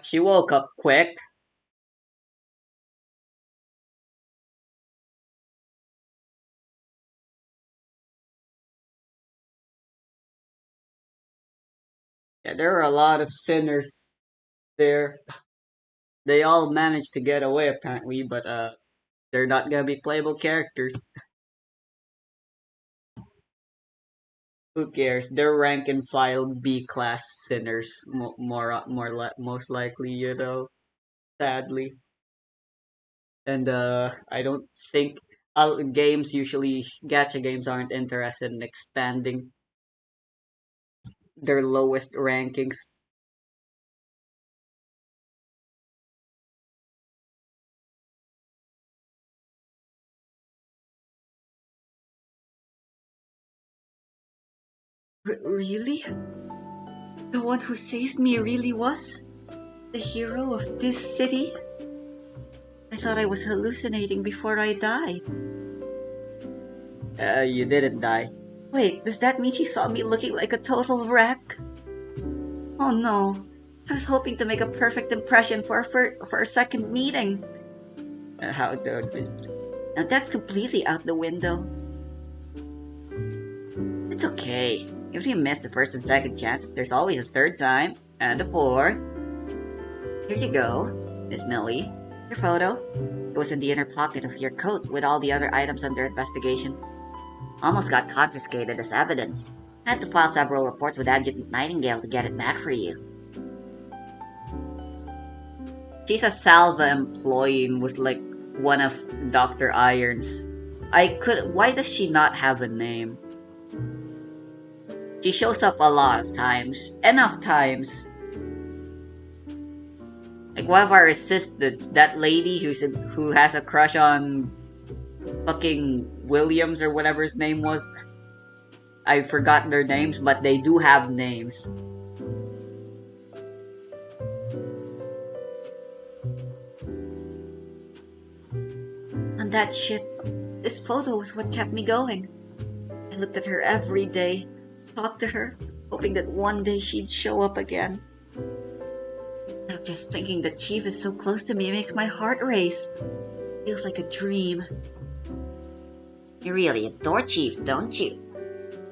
She woke up quick. Yeah, there are a lot of sinners there. They all managed to get away apparently, but they're not gonna be playable characters. Who cares? They're rank and file B class sinners, most likely, sadly. And I don't think gacha games aren't interested in expanding their lowest rankings. Really? The one who saved me really was the hero of this city? I thought I was hallucinating before I died. You didn't die. Wait, does that mean she saw me looking like a total wreck? Oh no. I was hoping to make a perfect impression for a second meeting. How the Now that's completely out the window. It's okay. If you miss the first and second chances, there's always a third time, and a fourth. Here you go, Miss Millie. Your photo. It was in the inner pocket of your coat with all the other items under investigation. Almost got confiscated as evidence. Had to file several reports with Adjutant Nightingale to get it back for you. She's a Salva employee and was like one of Dr. Irons. Why does she not have a name? She shows up a lot of times. Enough times. Like one of our assistants, that lady who has a crush on fucking Williams or whatever his name was. I forgot their names, but they do have names. On that ship, this photo was what kept me going. I looked at her every day, talked to her, hoping that one day she'd show up again. Now just thinking that Chief is so close to me makes my heart race. Feels like a dream. You really adore Chief, don't you?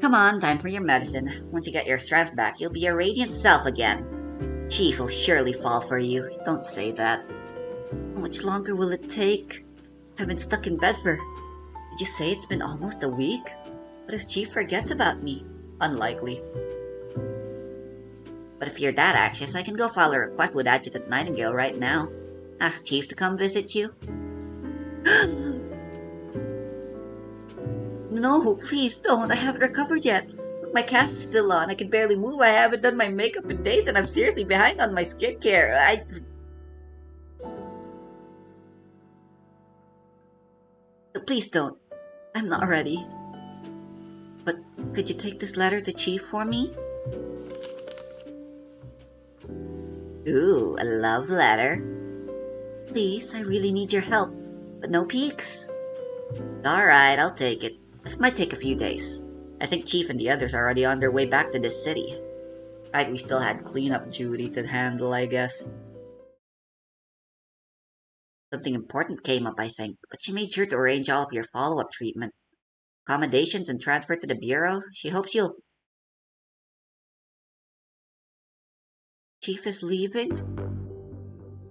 Come on, time for your medicine. Once you get your strength back, you'll be your radiant self again. Chief will surely fall for you. Don't say that. How much longer will it take? I've been stuck in bed for... Did you say it's been almost a week? What if Chief forgets about me? Unlikely. But if you're that anxious, I can go file a request with Adjutant Nightingale right now. Ask Chief to come visit you. No, please don't. I haven't recovered yet. Look, my cast is still on. I can barely move. I haven't done my makeup in days, and I'm seriously behind on my skincare. Please don't. I'm not ready. But could you take this letter to Chief for me? Ooh, a love letter. Please, I really need your help. But no peeks. Alright, I'll take it. It might take a few days. I think Chief and the others are already on their way back to this city. Right, we still had cleanup duty to handle, I guess. Something important came up, I think, but she made sure to arrange all of your follow-up treatment. Accommodations and transport to the Bureau. She hopes you'll... Chief is leaving?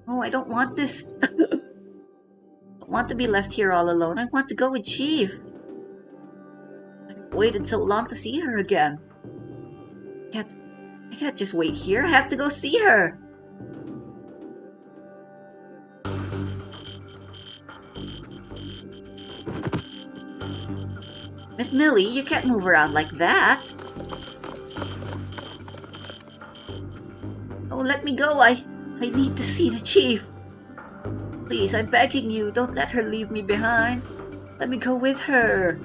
Oh, I don't want this. I don't want to be left here all alone. I want to go with Chief. I've waited so long to see her again. I can't just wait here. I have to go see her. Miss Millie, you can't move around like that. Oh, let me go. I need to see the Chief. Please, I'm begging you, don't let her leave me behind. Let me go with her.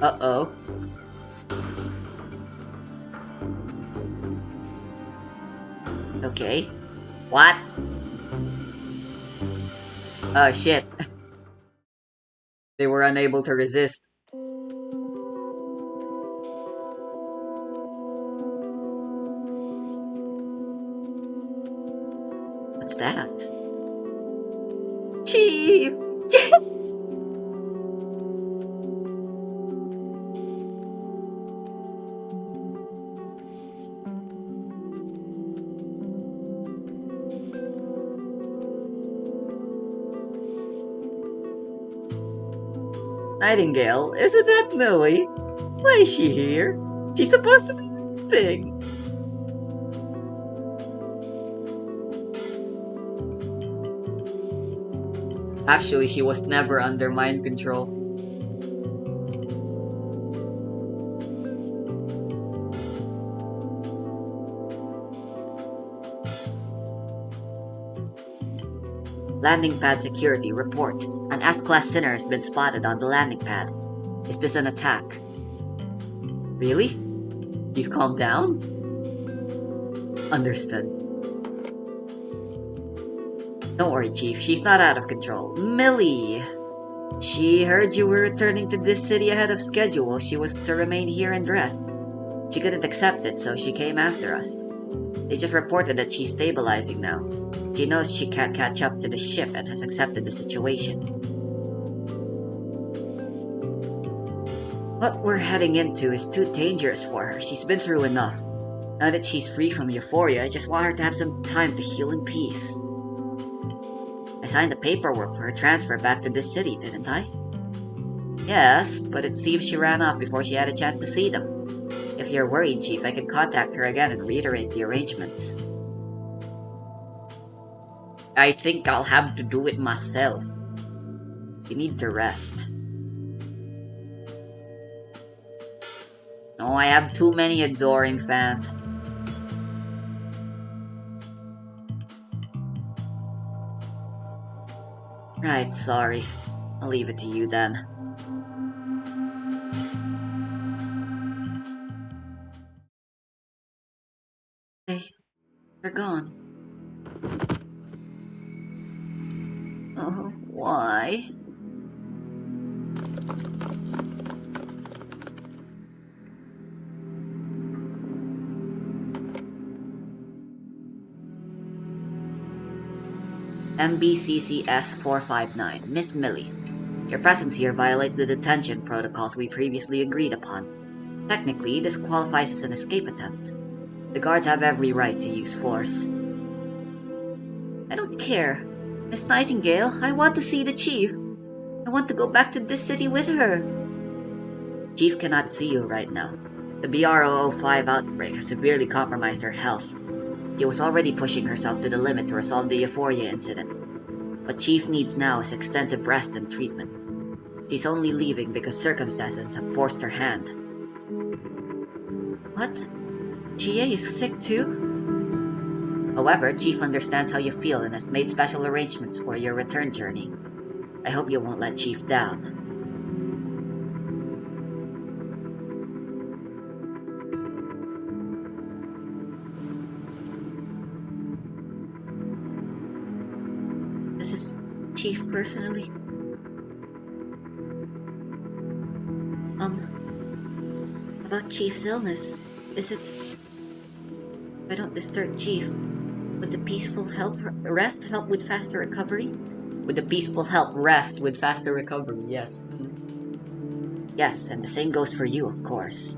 Uh-oh. Okay. What? Oh, shit. They were unable to resist. Nightingale, isn't that Millie? Why is she here? She's supposed to be resting. Actually, she was never under mind control. Landing pad security report. An F-class sinner has been spotted on the landing pad. Is this an attack? Really? He's calmed down? Understood. Don't worry, Chief. She's not out of control. Millie! She heard you were returning to this city ahead of schedule. She was to remain here and rest. She couldn't accept it, so she came after us. They just reported that she's stabilizing now. She knows she can't catch up to the ship and has accepted the situation. What we're heading into is too dangerous for her. She's been through enough. Now that she's free from euphoria, I just want her to have some time to heal in peace. I signed the paperwork for her transfer back to this city, didn't I? Yes, but it seems she ran off before she had a chance to see them. If you're worried, Chief, I can contact her again and reiterate the arrangements. I think I'll have to do it myself. You need to rest. No, I have too many adoring fans. Right, sorry. I'll leave it to you then. Hey, they're gone. Oh, why? MBCCS 459, Miss Millie. Your presence here violates the detention protocols we previously agreed upon. Technically, this qualifies as an escape attempt. The guards have every right to use force. I don't care. Miss Nightingale, I want to see the Chief. I want to go back to this city with her. Chief cannot see you right now. The BR005 outbreak has severely compromised her health. She was already pushing herself to the limit to resolve the Euphoria incident. What Chief needs now is extensive rest and treatment. She's only leaving because circumstances have forced her hand. What? GA is sick too? However, Chief understands how you feel and has made special arrangements for your return journey. I hope you won't let Chief down. This is Chief personally. About Chief's illness, is it... I don't disturb Chief. Would the peaceful rest help with faster recovery? Would the peaceful help rest with faster recovery, yes. Yes, and the same goes for you, of course.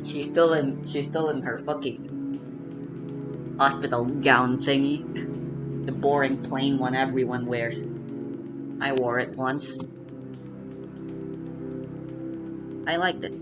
She's still in her fucking hospital gown thingy. The boring plain one everyone wears. I wore it once. I liked it.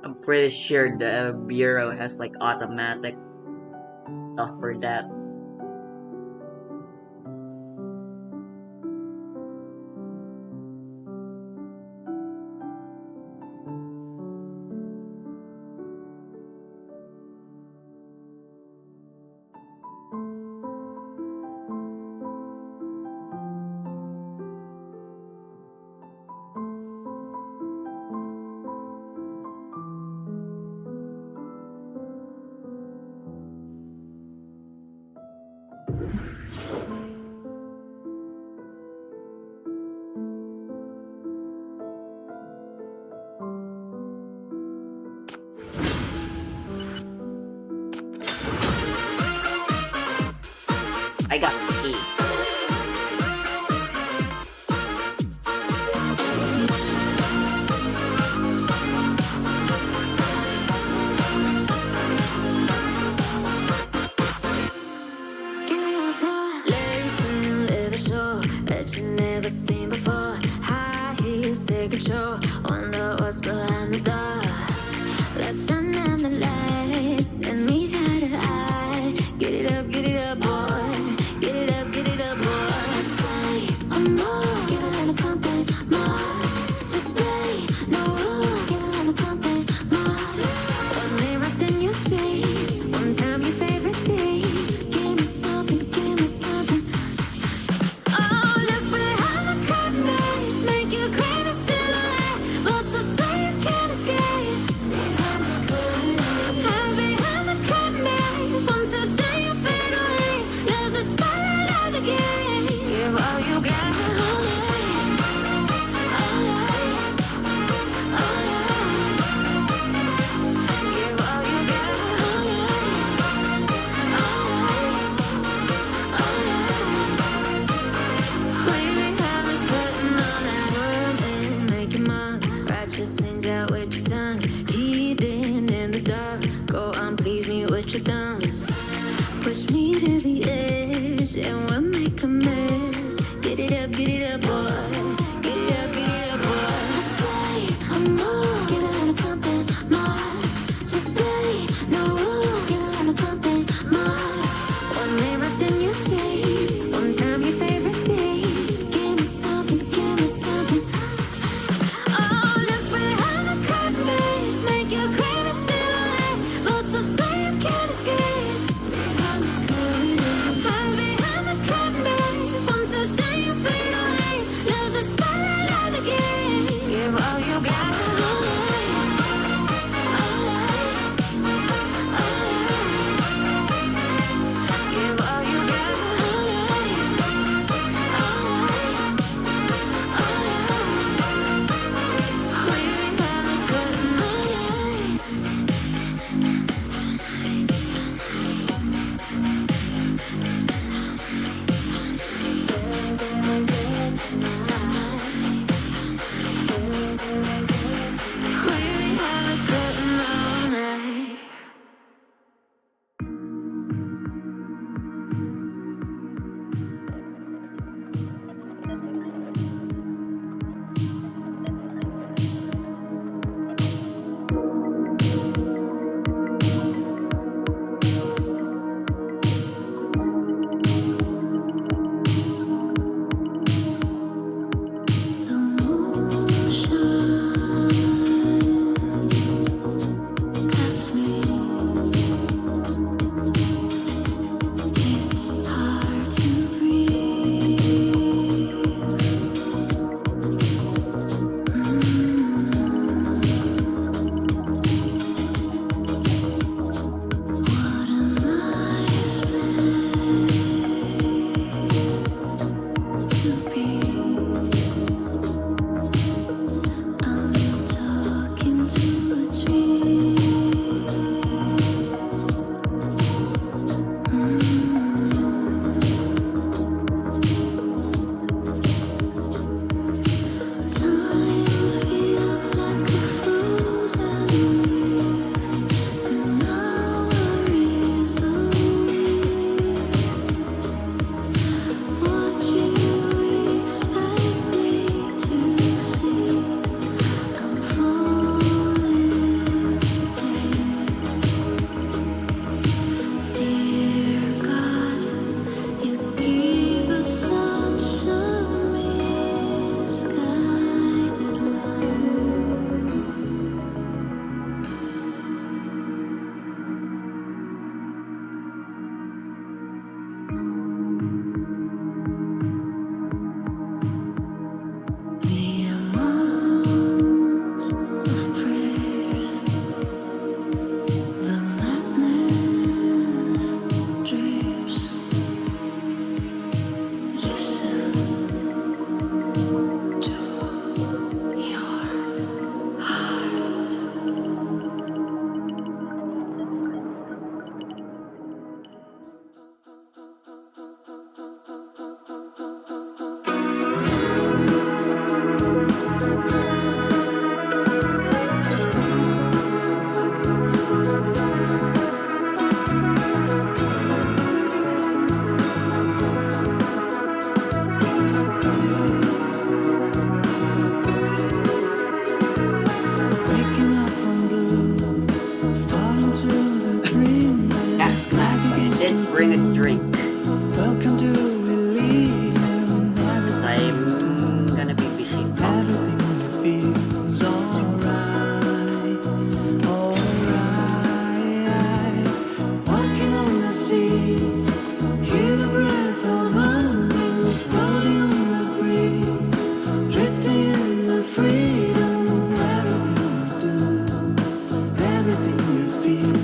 I'm pretty sure the bureau has like automatic stuff for that. I got the key. Give me on the floor, lace leather show that you never seen before. High heels take control, wonder what's behind the door. Let's turn down the lights and meet eye to eye. Get it up, boy. Get it up, boy. Say I'm more, give a little something more. Just play, no rules. Give a little something more. One day right then you change. One time your favorite thing. Give me something, give me something. Oh, look behind the curtain, make you crazy silhouette. But so sweet you can't escape. Behind the curtain, hide behind the curtain. One touch and you fade away. Love the spotlight of the game. Give all you got, all night, all night, all night. Give all you got, all night, all night, all night. We have a curtain on that world and make your mark. Write your sins out with your tongue. Hidden in the dark. Go on, please me with your thumbs. Push me to the edge and we'll make a mess. Get it up, boy. Get it up, boy. Say I'm more, give a little something more. Just play, no rules. Give a little something more. One day right then you change. One time your favorite thing. Give me something, give me something. Oh, look behind the curtain, make you crazy silhouette. But so sweet you can't escape. Behind the curtain, hide behind the curtain. One touch and you fade away. Love the spotlight of the game. Give all you got, all night, all night, all night. Give all you got, all night, all night, all night. We have a curtain all night. We have a curtain all night. The moon shines, cuts me. It's hard to breathe. What a nice place to be. I'm talking to a tree. bring a drink. Welcome to Elysium. I'm gonna be busy talking. Everything feels alright, alright. Walking on the sea, hear the breath of winds floating on the breeze, drifting in the freedom. Everything we do, everything we feel.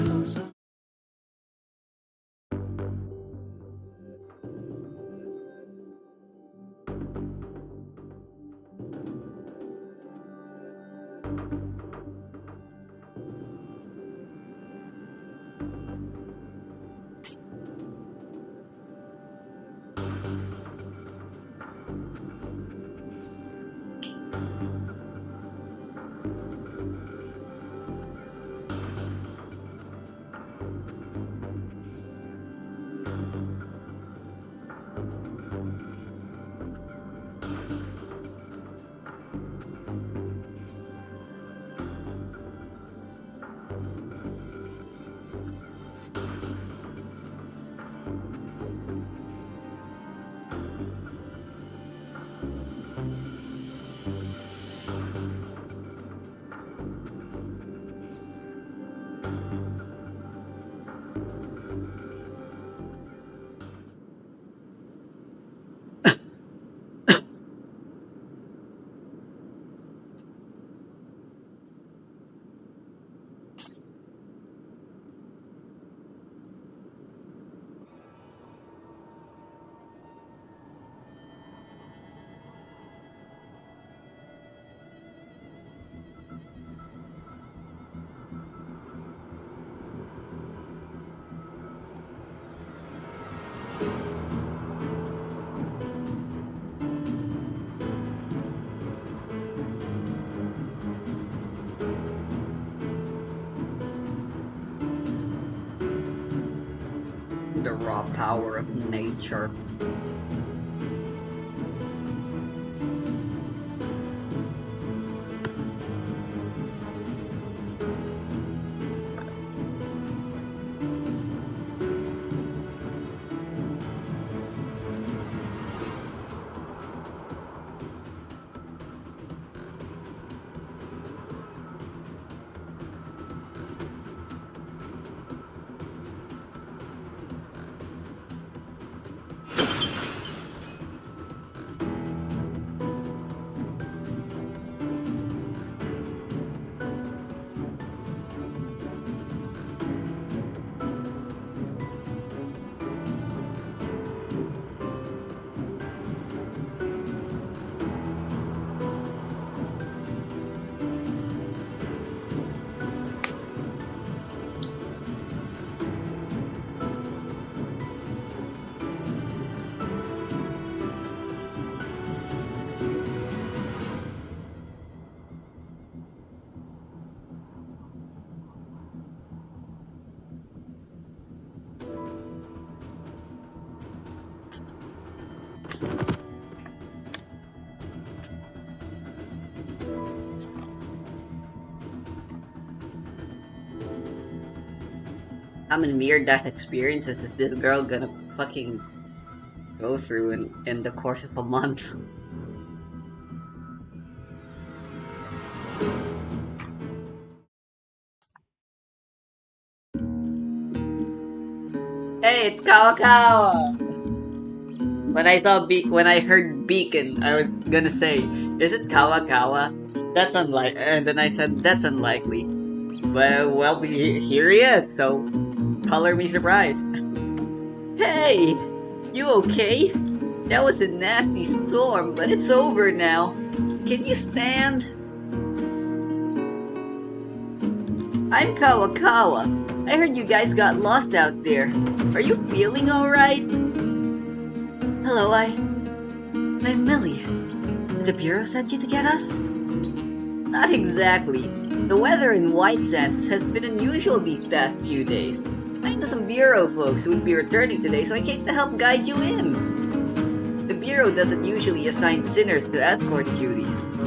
The raw power of nature. How many near-death experiences is this girl gonna fucking go through in the course of a month? Hey, it's Kawakawa! When I heard beacon, I was gonna say, is it Kawakawa? That's unlikely, and then I said, that's unlikely. Well, here he is, so color me surprised. Hey! You okay? That was a nasty storm, but it's over now. Can you stand? I'm Kawakawa. I heard you guys got lost out there. Are you feeling alright? Hello, I'm Millie. Did the Bureau send you to get us? Not exactly. The weather in White Sands has been unusual these past few days. I know some Bureau folks who would be returning today, so I came to help guide you in. The Bureau doesn't usually assign sinners to escort duties.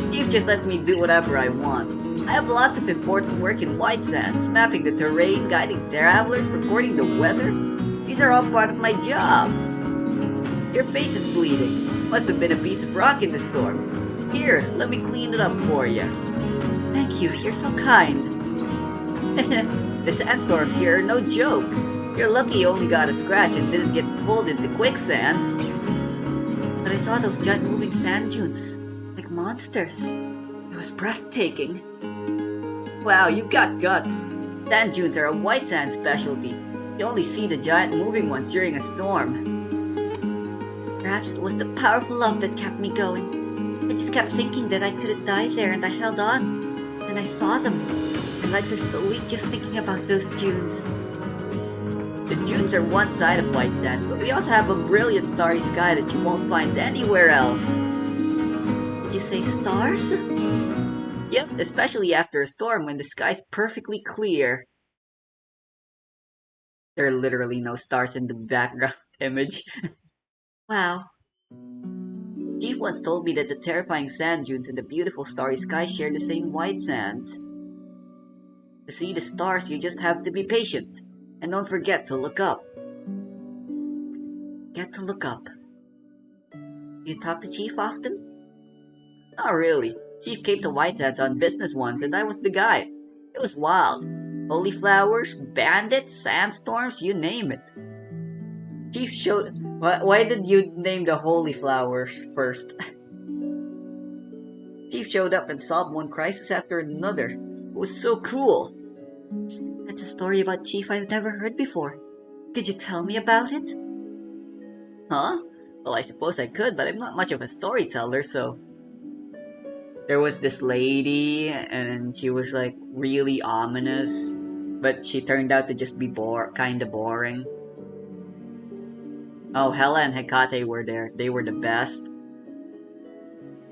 Chief just lets me do whatever I want. I have lots of important work in White Sands, mapping the terrain, guiding travelers, recording the weather. These are all part of my job. Your face is bleeding. Must have been a piece of rock in the storm. Here, let me clean it up for you. Thank you, you're so kind. The sandstorms here are no joke. You're lucky you only got a scratch and didn't get pulled into quicksand. But I saw those giant moving sand dunes, like monsters. It was breathtaking. Wow, you got guts. Sand dunes are a white sand specialty. You only see the giant moving ones during a storm. Perhaps it was the powerful love that kept me going. I just kept thinking that I couldn't die there and I held on. And I saw them. My legs are still weak just thinking about those dunes. The dunes are one side of white sands, but we also have a brilliant starry sky that you won't find anywhere else. Did you say stars? Yep, especially after a storm when the sky's perfectly clear. There are literally no stars in the background image. Wow. Chief once told me that the terrifying sand dunes and the beautiful starry sky share the same white sands. To see the stars, you just have to be patient. And don't forget to look up. Get to look up. Do you talk to Chief often? Not really. Chief came to White Sands on business once and I was the guide. It was wild. Holy flowers, bandits, sandstorms, you name it. Chief showed... Why did you name the holy flowers first? Chief showed up and solved one crisis after another. It was so cool. That's a story about Chief I've never heard before. Could you tell me about it? Huh? Well, I suppose I could, but I'm not much of a storyteller, so... There was this lady, and she was like really ominous, but she turned out to just be kinda boring. Oh, Hela and Hecate were there. They were the best.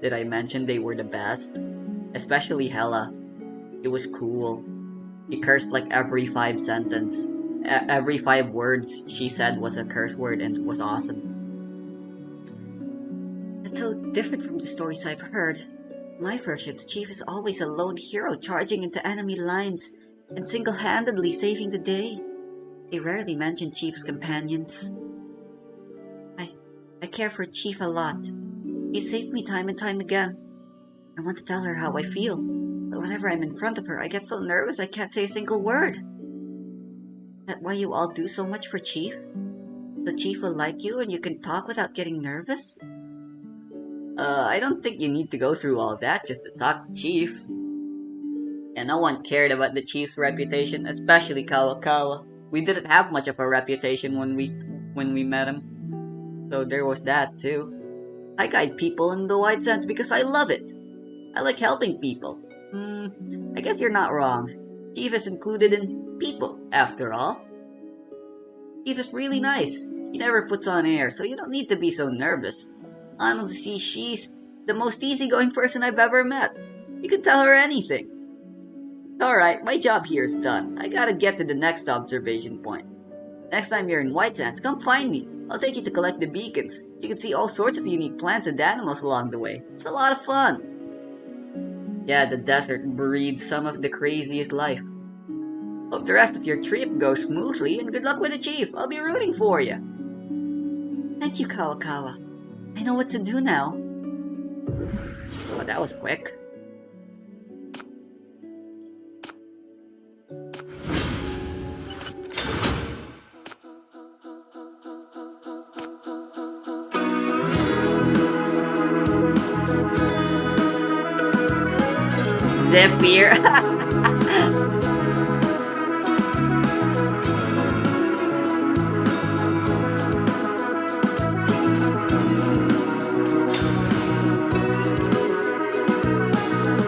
Did I mention they were the best? Especially Hela. It was cool. She cursed like every 5 sentences. Every 5 words she said was a curse word and it was awesome. That's so different from the stories I've heard. My version's Chief is always a lone hero charging into enemy lines and single-handedly saving the day. They rarely mention Chief's companions. I care for Chief a lot. He saved me time and time again. I want to tell her how I feel, but whenever I'm in front of her, I get so nervous I can't say a single word. Is that why you all do so much for Chief? So Chief will like you and you can talk without getting nervous? I don't think you need to go through all that just to talk to Chief. And no one cared about the Chief's reputation, especially Kawakawa. We didn't have much of a reputation when we met him. So there was that too. I guide people in the White Sands because I love it. I like helping people. I guess you're not wrong. Chief is included in people, after all. Chief is really nice. She never puts on air, so you don't need to be so nervous. Honestly, she's the most easygoing person I've ever met. You can tell her anything. Alright, my job here is done. I gotta get to the next observation point. Next time you're in White Sands, come find me. I'll take you to collect the beacons. You can see all sorts of unique plants and animals along the way. It's a lot of fun. Yeah, the desert breeds some of the craziest life. Hope the rest of your trip goes smoothly and good luck with the Chief. I'll be rooting for you. Thank you, Kawakawa. I know what to do now. Oh, that was quick. Zephyr.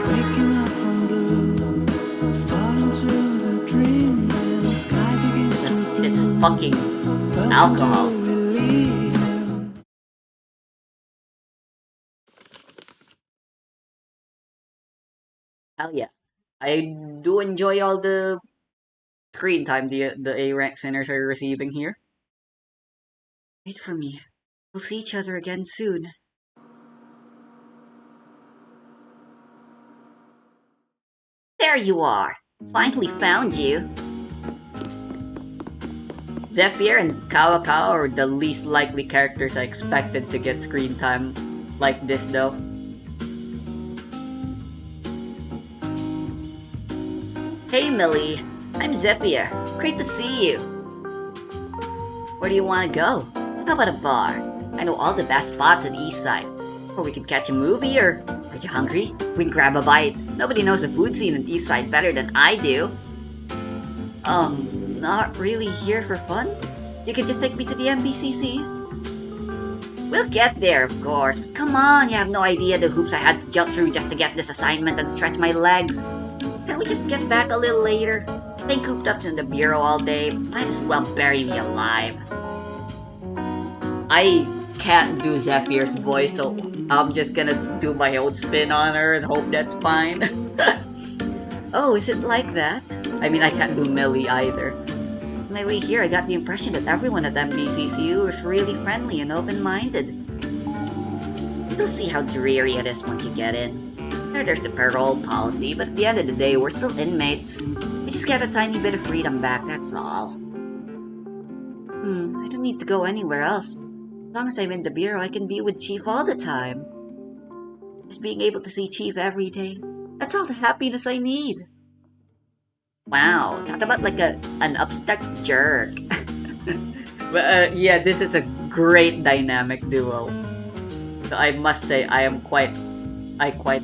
Waking up from blue, fall into the dream where the sky begins to It's blue. fucking Welcome alcohol. to Elysium. Hell yeah. I do enjoy all the screen time the A rank centers are receiving here. Wait for me. We'll see each other again soon. There you are. Finally found you. Zephyr and Kawakawa are the least likely characters I expected to get screen time like this though. Hey Millie, I'm Zephyr. Great to see you. Where do you want to go? How about a bar? I know all the best spots in the east side. Or we could catch a movie, or are you hungry? We can grab a bite. Nobody knows the food scene in the east side better than I do. Not really here for fun? You could just take me to the MBCC? We'll get there, of course. But come on, you have no idea the hoops I had to jump through just to get this assignment and stretch my legs. Can't we just get back a little later? Staying cooped up in the bureau all day might as well bury me alive. I can't do Zephyr's voice, so I'm just gonna do my own spin on her and hope that's fine. Oh, is it like that? I mean, I can't do Millie either. On my way here, I got the impression that everyone at MBCCU was really friendly and open-minded. You'll see how dreary it is once you get in. Sure, there's the parole policy, but at the end of the day, we're still inmates. We just get a tiny bit of freedom back, that's all. I don't need to go anywhere else. As long as I'm in the bureau, I can be with Chief all the time. Just being able to see Chief every day, that's all the happiness I need. Wow, talk about like an upstuck jerk. But yeah, this is a great dynamic duo. So I must say, I quite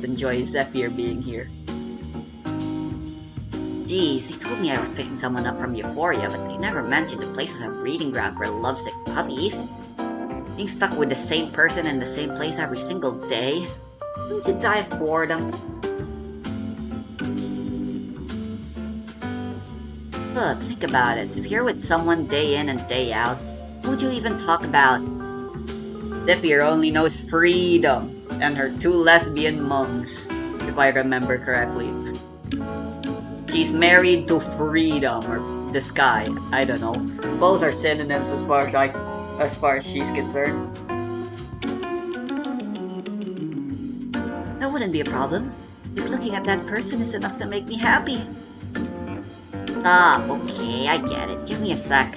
enjoy Zephyr being here. Geez, he told me I was picking someone up from Euphoria, but he never mentioned the place was a breeding ground for lovesick puppies. Being stuck with the same person in the same place every single day. Wouldn't you die of boredom? Look, think about it. If you're with someone day in and day out, what would you even talk about? Zephyr only knows freedom and her 2 lesbian moms, if I remember correctly. She's married to freedom, or the sky, I don't know. Both are synonyms as far as she's concerned. That wouldn't be a problem. Just looking at that person is enough to make me happy. Ah, okay, I get it. Give me a sec.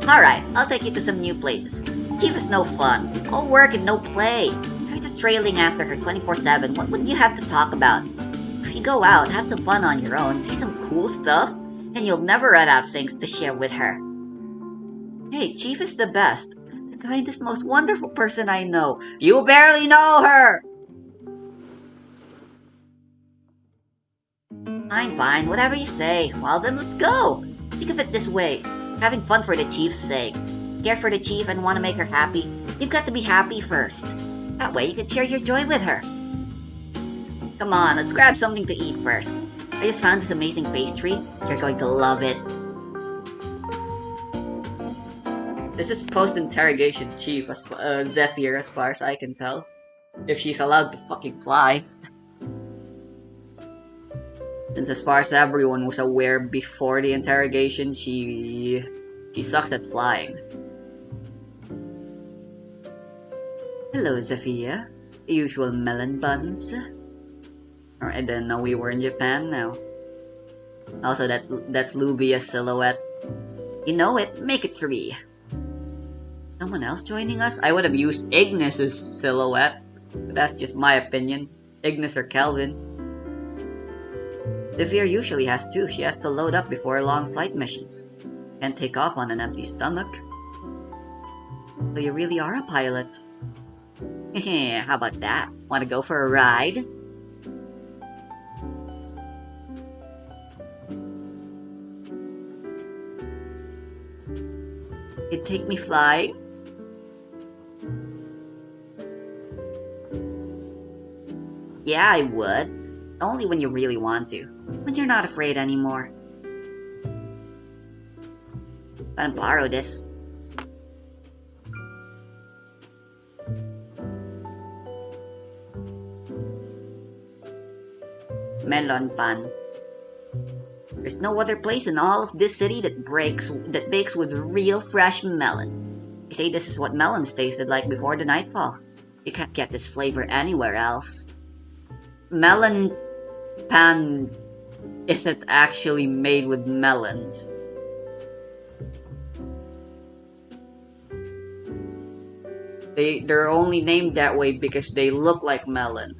Alright, I'll take you to some new places. Chief is no fun. All work and no play. If you're just trailing after her 24/7, what would you have to talk about? If you go out, have some fun on your own, see some cool stuff, and you'll never run out of things to share with her. Hey, Chief is the best. The kindest, most wonderful person I know. You barely know her! Fine, whatever you say. Well then, let's go! Think of it this way. Having fun for the Chief's sake. Care for the Chief and want to make her happy, you've got to be happy first. That way you can share your joy with her. Come on, let's grab something to eat first. I just found this amazing pastry. You're going to love it. This is post-interrogation Chief, Zephyr, as far as I can tell. If she's allowed to fucking fly. Since as far as everyone was aware before the interrogation, she sucks at flying. Hello, Zephyr. The usual melon buns. I didn't know we were in Japan now. Also, that's Luvia's silhouette. You know it, make it 3. Someone else joining us? I would have used Ignis's silhouette, but that's just my opinion. Ignis or Kelvin. Zephyr usually has 2. She has to load up before long flight missions. Can't take off on an empty stomach. So you really are a pilot. How about that? Wanna go for a ride? You'd take me flying? Yeah, I would. Only when you really want to. When you're not afraid anymore. Gonna borrow this. Melon pan. There's no other place in all of this city that bakes with real fresh melon. They say this is what melons tasted like before the nightfall. You can't get this flavor anywhere else. Melon pan isn't actually made with melons. They're only named that way because they look like melon.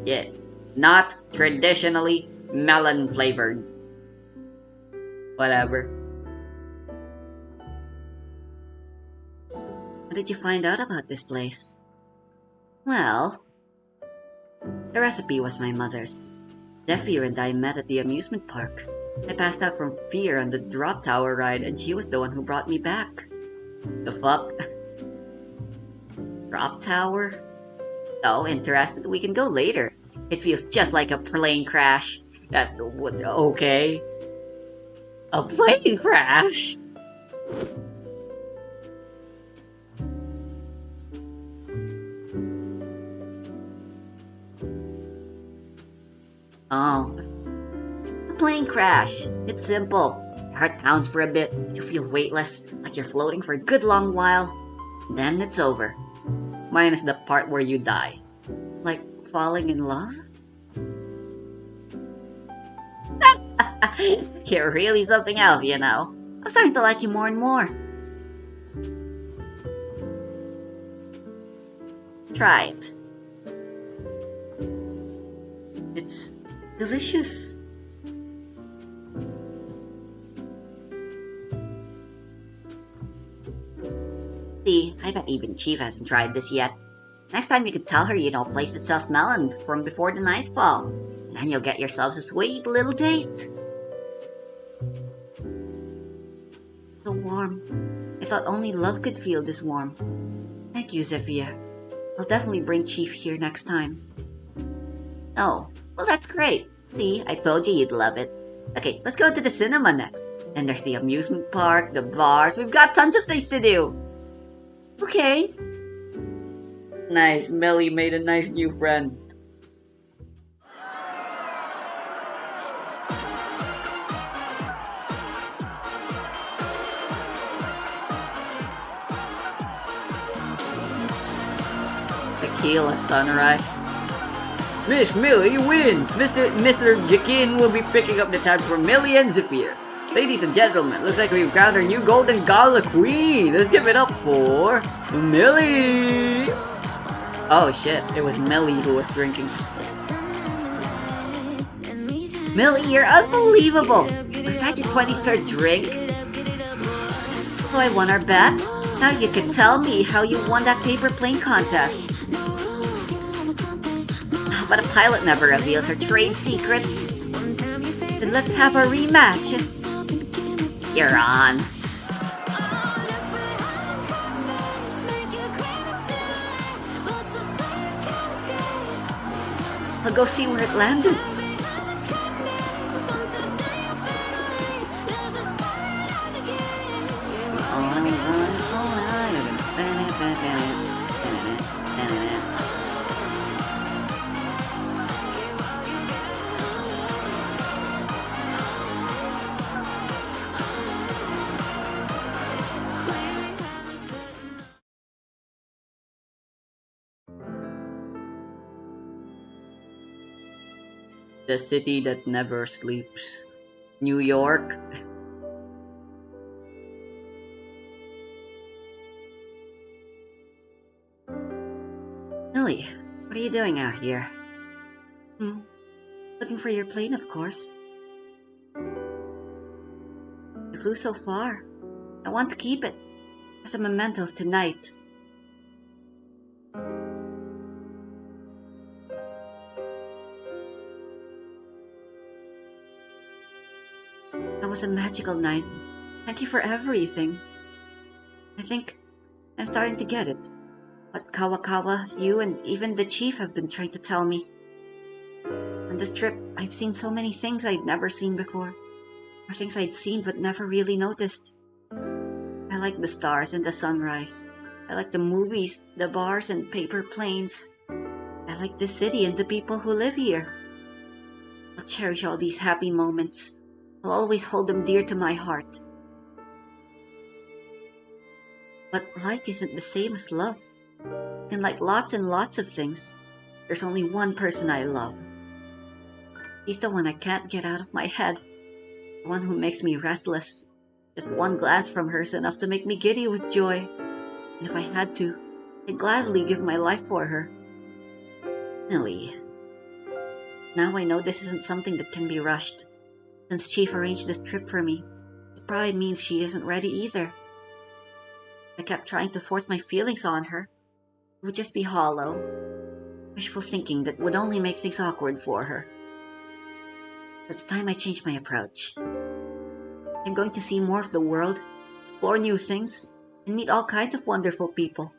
Yeah, not traditionally melon flavored. Whatever. How did you find out about this place? Well, the recipe was my mother's. Zephyr and I met at the amusement park. I passed out from fear on the drop tower ride, and she was the one who brought me back. The fuck? Drop tower? Oh, interested? We can go later. It feels just like a plane crash. Okay. A plane crash? Oh. A plane crash. It's simple. Your heart pounds for a bit, you feel weightless, like you're floating for a good long while. Then it's over. Minus the part where you die. Like falling in love? You're really something else, you know. I'm starting to like you more and more. Try it. It's delicious. See, I bet even Chief hasn't tried this yet. Next time you could tell her you know a place that sells melon from before the nightfall. And then you'll get yourselves a sweet little date. So warm. I thought only love could feel this warm. Thank you, Zephyr. I'll definitely bring Chief here next time. Oh, well that's great. See, I told you you'd love it. Okay, let's go to the cinema next. Then there's the amusement park, the bars. We've got tons of things to do. Okay. Nice, Millie made a nice new friend. Tequila sunrise. Miss Millie wins! Mr. Jakin will be picking up the tab for Millie and Zephyr. Ladies and gentlemen, looks like we've crowned our new Golden Gala Queen! Let's give it up for Millie! Oh shit, it was Millie who was drinking. Millie, you're unbelievable! Was that your 23rd drink? So I won our bet? Now you can tell me how you won that paper plane contest. But a pilot never reveals her trade secrets. Then let's have a rematch. You're on. I'll go see where it landed. The city that never sleeps. New York. Millie, what are you doing out here? Looking for your plane, of course. You flew so far. I want to keep it as a memento of tonight. That was a magical night. Thank you for everything. I think I'm starting to get it. What Kawakawa, you, and even the chief have been trying to tell me. On this trip, I've seen so many things I'd never seen before. Or things I'd seen but never really noticed. I like the stars and the sunrise. I like the movies, the bars and paper planes. I like the city and the people who live here. I'll cherish all these happy moments. I'll always hold them dear to my heart. But like isn't the same as love. I can like lots and lots of things. There's only one person I love. He's the one I can't get out of my head. The one who makes me restless. Just one glance from her is enough to make me giddy with joy. And if I had to, I'd gladly give my life for her. Millie. Now I know this isn't something that can be rushed. Since Chief arranged this trip for me, it probably means she isn't ready either. I kept trying to force my feelings on her. It would just be hollow, wishful thinking that would only make things awkward for her. It's time I changed my approach. I'm going to see more of the world, explore new things, and meet all kinds of wonderful people.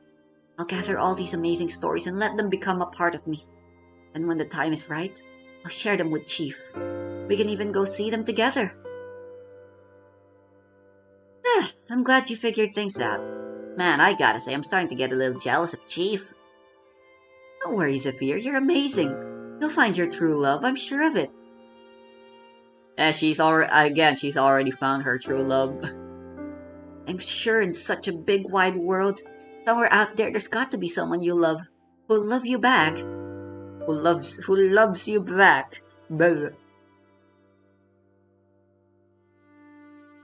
I'll gather all these amazing stories and let them become a part of me. And when the time is right, I'll share them with Chief. We can even go see them together. I'm glad you figured things out. Man, I gotta say, I'm starting to get a little jealous of Chief. Don't worry, Zephyr, you're amazing. You'll find your true love, I'm sure of it. She's already found her true love. I'm sure in such a big wide world, somewhere out there's got to be someone you love, who'll love you back. Who loves you back. Blah.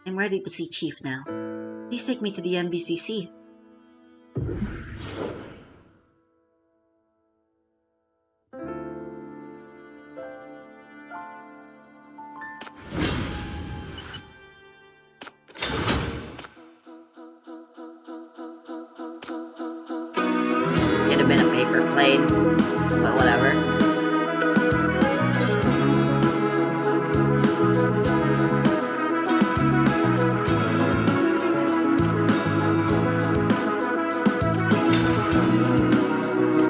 I'm ready to see Chief now. Please take me to the MBCC. Could have been a paper plane, but whatever.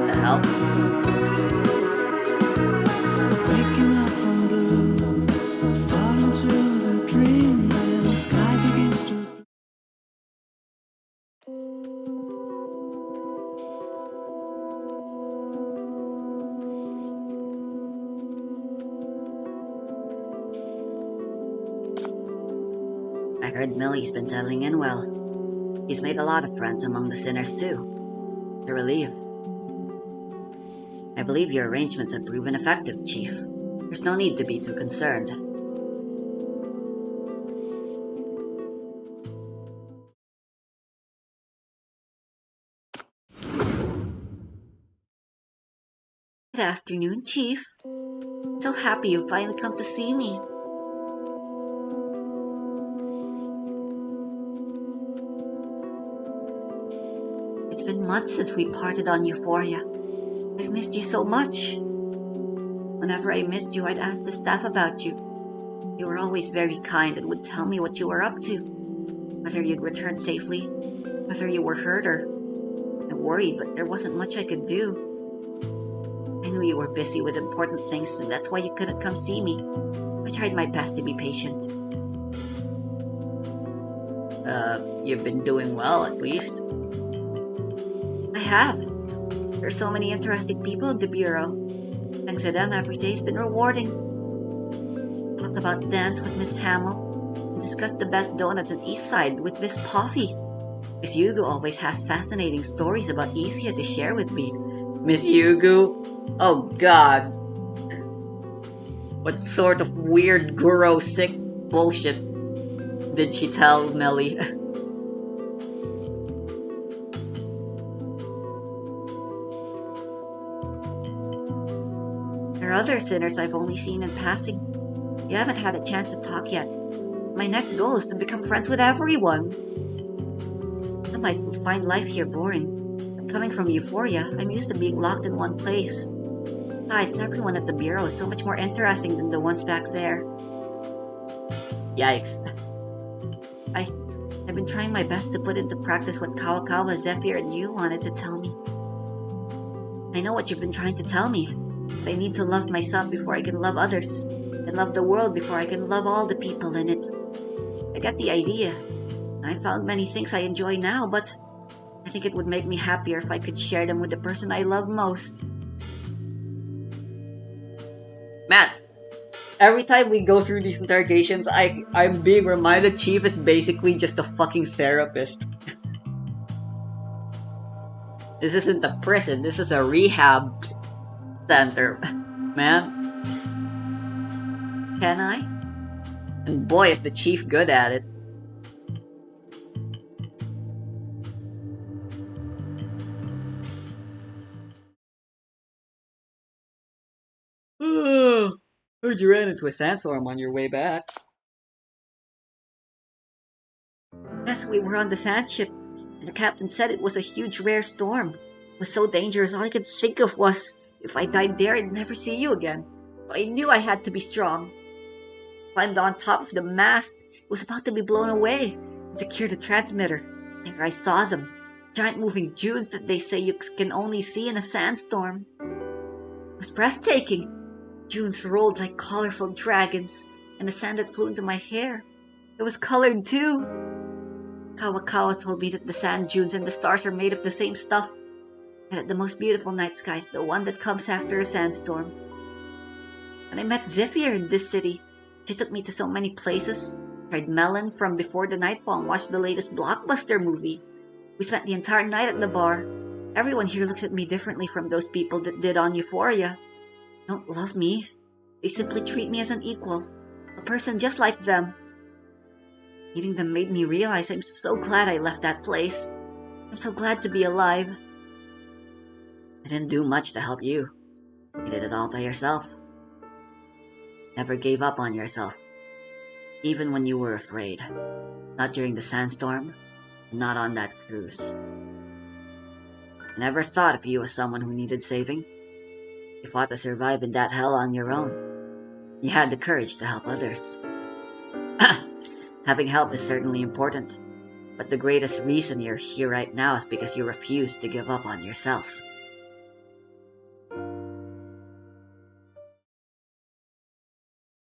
The hell? Waking up from blue, fall into the dream where the sky begins to. I heard Millie's been settling in well. He's made a lot of friends among the sinners too. It's a relief. I believe your arrangements have proven effective, Chief. There's no need to be too concerned. Good afternoon, Chief. So happy you've finally come to see me. It's been months since we parted on Euphoria. I've missed you so much. Whenever I missed you, I'd ask the staff about you. You were always very kind and would tell me what you were up to. Whether you'd returned safely, whether you were hurt or... I worried, but there wasn't much I could do. I knew you were busy with important things, and that's why you couldn't come see me. I tried my best to be patient. You've been doing well, at least. I have. There are so many interesting people in the Bureau. Thanks to them, every day's been rewarding. Talked about dance with Miss Hamill, and discussed the best donuts in Eastside with Miss Toffee. Miss Yugu always has fascinating stories about Isia to share with me. Miss Yugu? Oh god. What sort of weird, gross, sick bullshit did she tell Melly? There are other sinners I've only seen in passing. You haven't had a chance to talk yet. My next goal is to become friends with everyone. I might find life here boring, but coming from Euphoria, I'm used to being locked in one place. Besides, everyone at the Bureau is so much more interesting than the ones back there. Yikes. I've been trying my best to put into practice what Kawakawa, Zephyr, and you wanted to tell me. I know what you've been trying to tell me. I need to love myself before I can love others, and love the world before I can love all the people in it. I get the idea. I found many things I enjoy now, but I think it would make me happier if I could share them with the person I love most. Man, every time we go through these interrogations, I'm being reminded Chief is basically just a fucking therapist. This isn't a prison, this is a rehab center, man. Can I? And boy, is the Chief good at it. Heard you ran into a sandstorm on your way back. Yes, we were on the sand ship, and the captain said it was a huge rare storm. It was so dangerous, all I could think of was, if I died there, I'd never see you again. So I knew I had to be strong. Climbed on top of the mast, it was about to be blown away, and secured the transmitter. There I saw them, giant moving dunes that they say you can only see in a sandstorm. It was breathtaking. Dunes rolled like colorful dragons, and the sand that flew into my hair. It was colored too. Kawakawa told me that the sand dunes and the stars are made of the same stuff, and that the most beautiful night sky is the one that comes after a sandstorm. And I met Zephyr in this city. She took me to so many places. Tried melon from before the nightfall and watched the latest blockbuster movie. We spent the entire night at the bar. Everyone here looks at me differently from those people that did on Euphoria. They don't love me. They simply treat me as an equal, a person just like them. Meeting them made me realize I'm so glad I left that place. I'm so glad to be alive. I didn't do much to help you. You did it all by yourself. Never gave up on yourself. Even when you were afraid. Not during the sandstorm, and not on that cruise. I never thought of you as someone who needed saving. You fought to survive in that hell on your own. You had the courage to help others. Having help is certainly important, but the greatest reason you're here right now is because you refused to give up on yourself.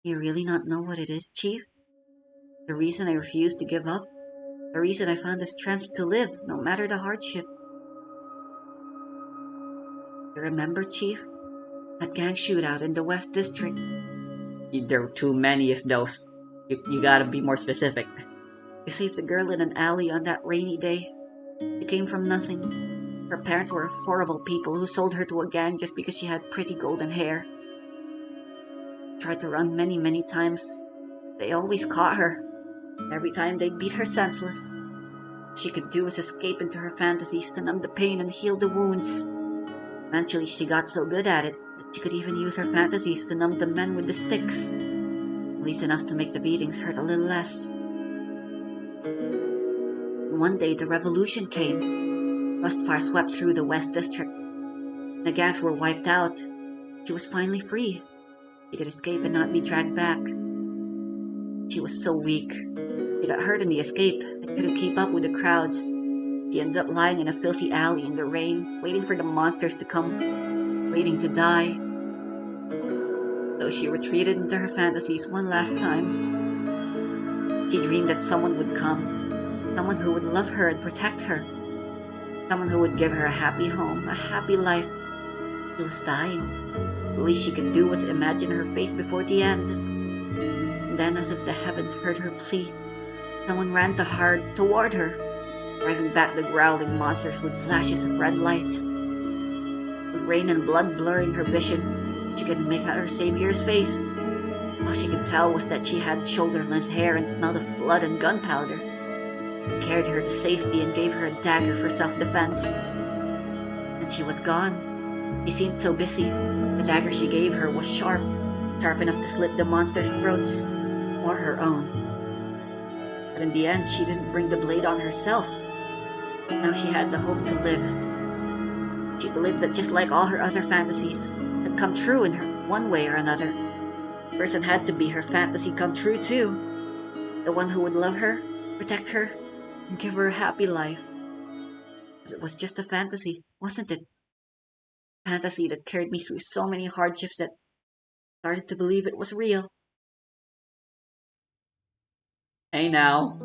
You really not know what it is, Chief? The reason I refused to give up? The reason I found the strength to live, no matter the hardship? You remember, Chief? That gang shootout in the West District. There were too many of those. You gotta be more specific. I saved a girl in an alley on that rainy day. She came from nothing. Her parents were horrible people who sold her to a gang just because she had pretty golden hair. Tried to run many, many times. They always caught her. Every time they beat her senseless. All she could do was escape into her fantasies to numb the pain and heal the wounds. Eventually, she got so good at it that she could even use her fantasies to numb the men with the sticks. At least enough to make the beatings hurt a little less. One day, the revolution came. Dustfire swept through the West District. The gangs were wiped out. She was finally free. She could escape and not be dragged back. She was so weak. She got hurt in the escape and couldn't keep up with the crowds. She ended up lying in a filthy alley in the rain, waiting for the monsters to come, waiting to die. So she retreated into her fantasies one last time. She dreamed that someone would come, someone who would love her and protect her, someone who would give her a happy home, a happy life. She was dying. The least she could do was imagine her face before the end. And then, as if the heavens heard her plea, someone ran toward her, driving back the growling monsters with flashes of red light. With rain and blood blurring her vision, she couldn't make out her savior's face. All she could tell was that she had shoulder-length hair and smelled of blood and gunpowder. He carried her to safety and gave her a dagger for self-defense. And she was gone. He seemed so busy. The dagger she gave her was sharp enough to slit the monsters' throats, or her own. But in the end, she didn't bring the blade on herself. Now she had the hope to live. She believed that just like all her other fantasies had come true in her one way or another, the person had to be her fantasy come true too. The one who would love her, protect her, and give her a happy life. But it was just a fantasy, wasn't it? Fantasy that carried me through so many hardships that I started to believe it was real. Hey now.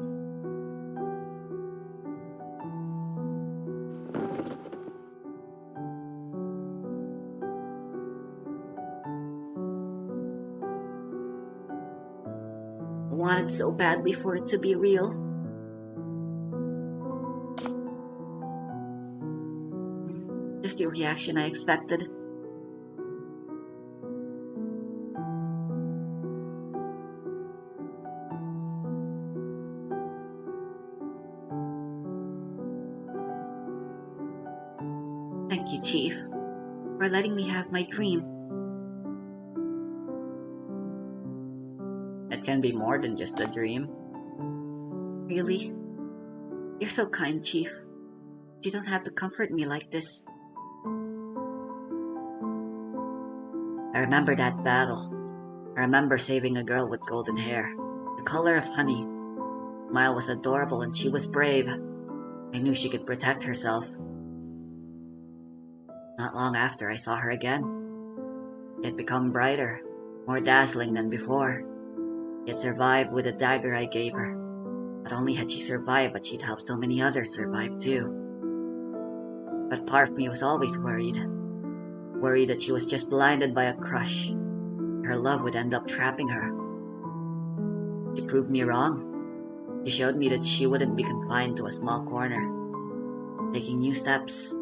wanted so badly for it to be real. Just the reaction I expected. Thank you, Chief, for letting me have my dream. It can be more than just a dream. Really? You're so kind, Chief. You don't have to comfort me like this. I remember that battle. I remember saving a girl with golden hair, the color of honey. Smile was adorable and she was brave. I knew she could protect herself. Not long after, I saw her again. She had become brighter, more dazzling than before. She had survived with a dagger I gave her. Not only had she survived, but she'd helped so many others survive too. But part of me was always worried. Worried that she was just blinded by a crush. Her love would end up trapping her. She proved me wrong. She showed me that she wouldn't be confined to a small corner. Taking new steps,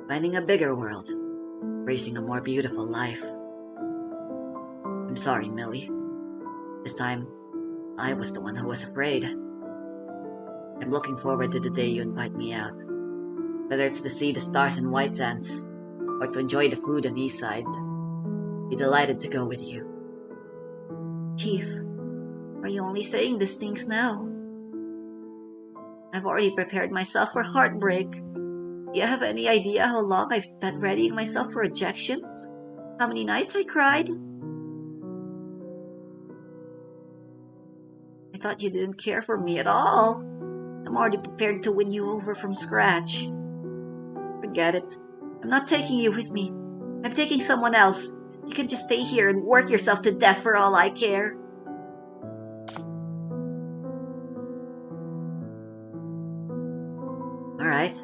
finding a bigger world, embracing a more beautiful life. I'm sorry, Millie. This time, I was the one who was afraid. I'm looking forward to the day you invite me out. Whether it's to see the stars in White Sands, or to enjoy the food on East Side. Be delighted to go with you. Chief, are you only saying these things now? I've already prepared myself for heartbreak. Do you have any idea how long I've spent readying myself for rejection? How many nights I cried? I thought you didn't care for me at all. I'm already prepared to win you over from scratch. Forget it. I'm not taking you with me. I'm taking someone else. You can just stay here and work yourself to death for all I care. Alright.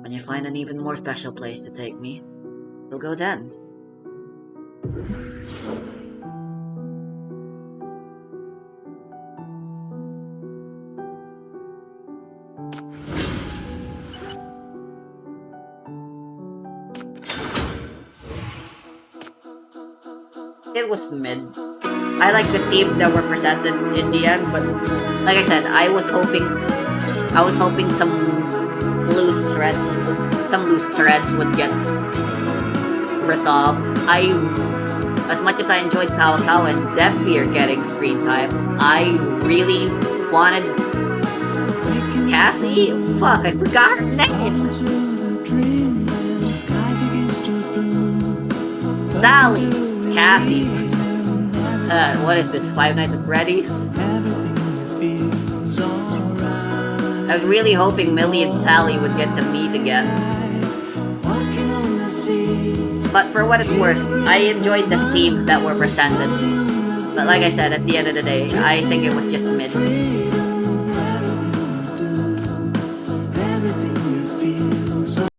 When you find an even more special place to take me, we'll go then. It was mid. I like the themes that were presented in the end, but like I said, I was hoping some loose threads would get resolved. As much as I enjoyed Kao Kao and Zephyr getting screen time, I really wanted Cassie. Fuck, I forgot her name. Sally. Cassie. What is this? Five Nights at Freddy's? I was really hoping Millie and Sally would get to meet again. But for what it's worth, I enjoyed the themes that were presented. But like I said, at the end of the day, I think it was just mid.